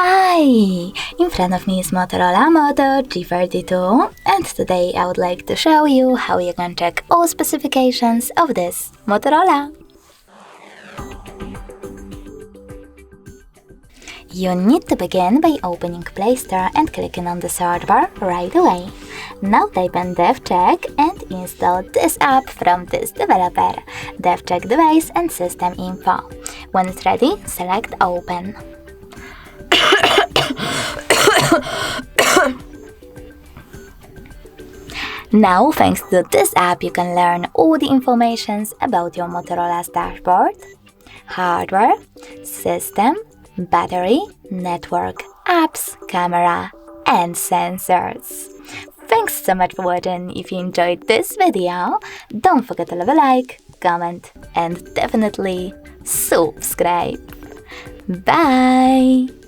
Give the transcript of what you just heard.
Hi! In front of me is Motorola Moto G42, and today I would like to show you how you can check all specifications of this Motorola. You need to begin by opening Play Store and clicking on the search bar right away. Now type in DevCheck and install this app from this developer, DevCheck Device and System Info. When it's ready, select Open. Now, thanks to this app, you can learn all the information about your Motorola's dashboard, hardware, system, battery, network, apps, camera, and sensors. Thanks so much for watching. If you enjoyed this video, don't forget to leave a like, comment, and definitely subscribe. Bye!